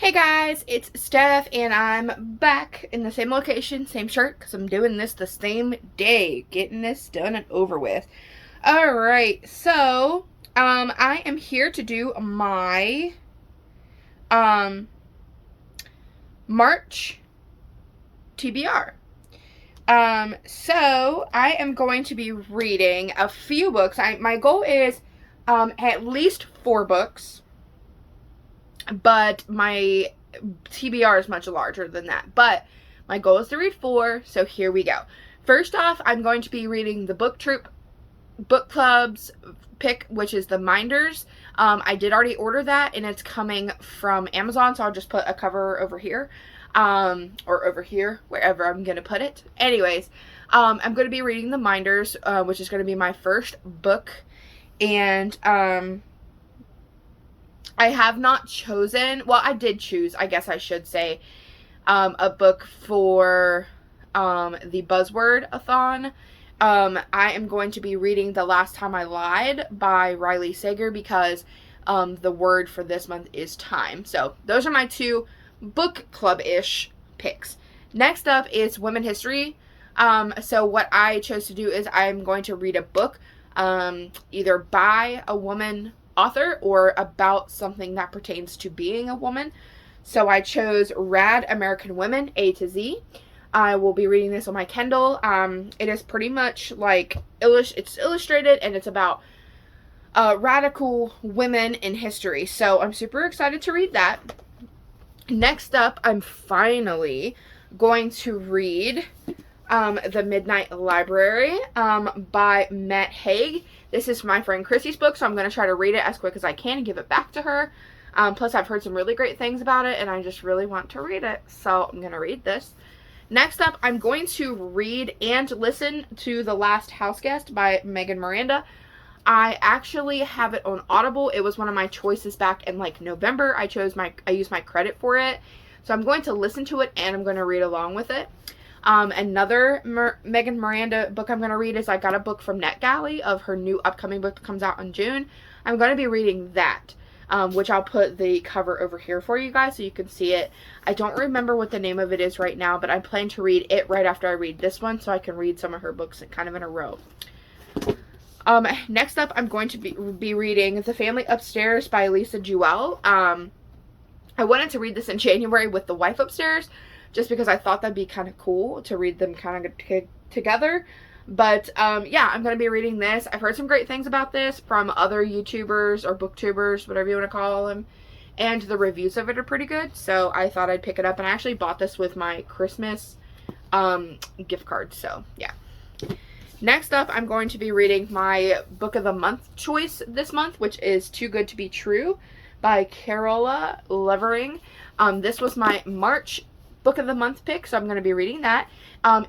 Hey guys, it's Steph and I'm back in the same location, same shirt, because I'm doing this the same day, getting this done and over with. Alright, so, I am here to do my, March TBR. So, I am going to be reading a few books. My goal is, at least 4 books. But my TBR is much larger than that. But my goal is to read 4, so here we go. First off, I'm going to be reading the Book Troop Book Club's pick, which is The Minders. I did already order that, and it's coming from Amazon, so I'll just put a cover over here. Or over here, wherever I'm going to put it. Anyways, I'm going to be reading The Minders, which is going to be my first book. And, I have not chosen, well, I did choose, I guess I should say, a book for the Buzzword-a-thon. I am going to be reading The Last Time I Lied by Riley Sager because the word for this month is time. So those are my 2 book club-ish picks. Next up is Women History. So what I chose to do is I'm going to read a book either by a woman author or about something that pertains to being a woman. So I chose Rad American Women, A to Z. I will be reading this on my Kindle. It is pretty much like, it's illustrated and it's about radical women in history. So I'm super excited to read that. Next up, I'm finally going to read The Midnight Library by Matt Haig. This is my friend Chrissy's book, so I'm going to try to read it as quick as I can and give it back to her. Plus, I've heard some really great things about it, and I just really want to read it, so I'm going to read this. Next up, I'm going to read and listen to The Last Houseguest by Megan Miranda. I actually have it on Audible. It was one of my choices back in like November. I used my credit for it, so I'm going to listen to it and I'm going to read along with it. Another Megan Miranda book I'm going to read is I got a book from NetGalley of her new upcoming book that comes out in June. I'm going to be reading that, which I'll put the cover over here for you guys so you can see it. I don't remember what the name of it is right now, but I plan to read it right after I read this one so I can read some of her books kind of in a row. Next up, I'm going to be reading The Family Upstairs by Lisa Jewell. I wanted to read this in January with the wife upstairs, just because I thought that'd be kind of cool to read them kind of together. But, yeah, I'm going to be reading this. I've heard some great things about this from other YouTubers or booktubers, whatever you want to call them. And the reviews of it are pretty good. So I thought I'd pick it up. And I actually bought this with my Christmas gift card. So, yeah. Next up, I'm going to be reading my Book of the Month choice this month, which is Too Good to Be True by Carola Levering. This was my March Book of the Month pick, so I'm going to be reading that.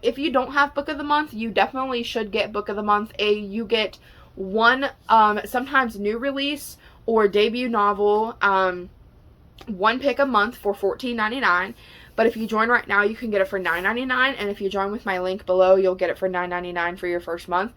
If you don't have Book of the Month, you definitely should get Book of the Month. You get one sometimes new release or debut novel, one pick a month for $14.99. But if you join right now, you can get it for $9.99. And if you join with my link below, you'll get it for $9.99 for your first month.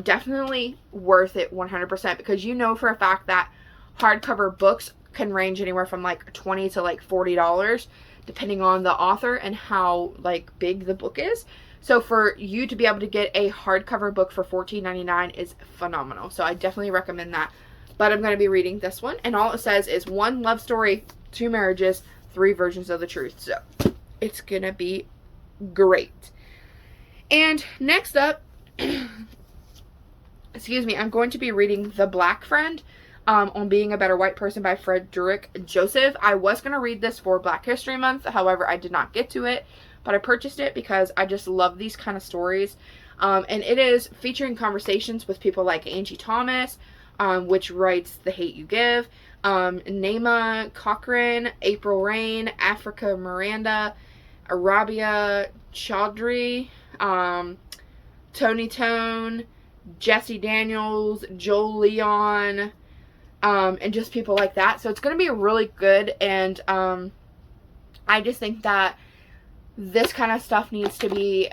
Definitely worth it 100% because you know for a fact that hardcover books can range anywhere from like $20 to like $40 depending on the author and how like big the book is. So for you to be able to get a hardcover book for $14.99 is phenomenal. So I definitely recommend that. But I'm going to be reading this one, and all it says is 1 love story, 2 marriages, 3 versions of the truth. So it's going to be great. And next up, excuse me, I'm going to be reading The Black Friend on Being a Better White Person by Frederick Joseph. I was going to read this for Black History Month. However, I did not get to it, but I purchased it because I just love these kind of stories. And it is featuring conversations with people like Angie Thomas, which writes The Hate U Give, Naima Cochran, April Rain, Africa Miranda, Arabia Chaudhry, Tony Tone, Jesse Daniels, Joel Leon, and just people like that. So it's going to be really good, and I just think that this kind of stuff needs to be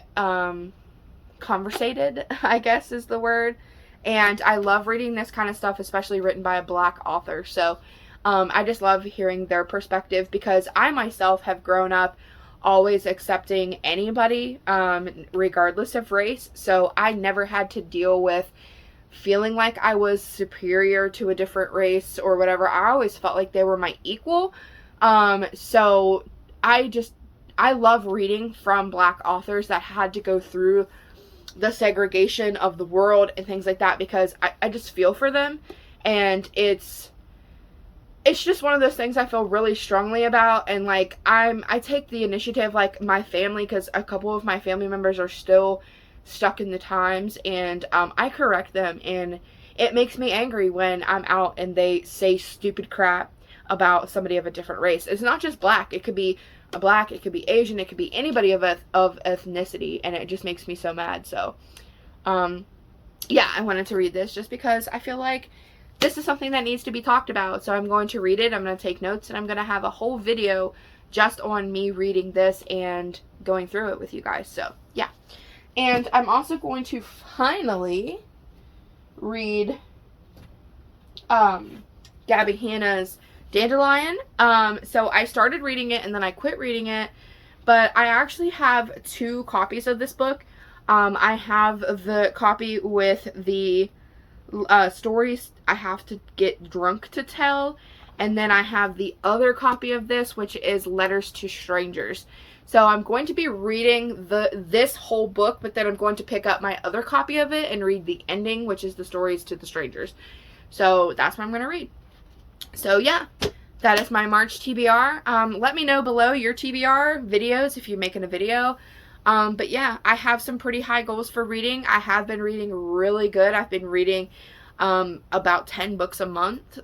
conversated, I guess is the word. And I love reading this kind of stuff, especially written by a Black author. So I just love hearing their perspective because I myself have grown up always accepting anybody, regardless of race. So I never had to deal with feeling like I was superior to a different race or whatever. I always felt like they were my equal. So I love reading from Black authors that had to go through the segregation of the world and things like that, because I just feel for them. And it's just one of those things I feel really strongly about. And like I take the initiative, like my family, because a couple of my family members are still stuck in the times, and I correct them, and it makes me angry when I'm out and they say stupid crap about somebody of a different race. It's not just black, it could be a black, it could be Asian, it could be anybody of ethnicity, and it just makes me so mad. So yeah, I wanted to read this just because I feel like this is something that needs to be talked about. So I'm going to read it, I'm going to take notes, and I'm going to have a whole video just on me reading this and going through it with you guys. So yeah. And I'm also going to finally read Gabby Hanna's Dandelion. So I started reading it and then I quit reading it, but I actually have 2 copies of this book. I have the copy with the stories I have to get drunk to tell, and then I have the other copy of this, which is Letters to Strangers. So I'm going to be reading this whole book, but then I'm going to pick up my other copy of it and read the ending, which is the Stories to the Strangers. So that's what I'm going to read. So yeah, that is my March TBR. Let me know below your TBR videos if you're making a video. But yeah, I have some pretty high goals for reading. I have been reading really good. I've been reading about 10 books a month,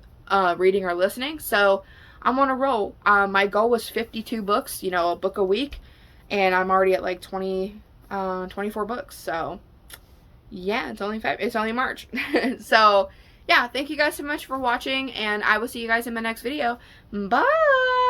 reading or listening. So I'm on a roll. My goal was 52 books, you know, a book a week, and I'm already at like 24 books. So yeah, it's only March. So yeah, thank you guys so much for watching, and I will see you guys in my next video. Bye!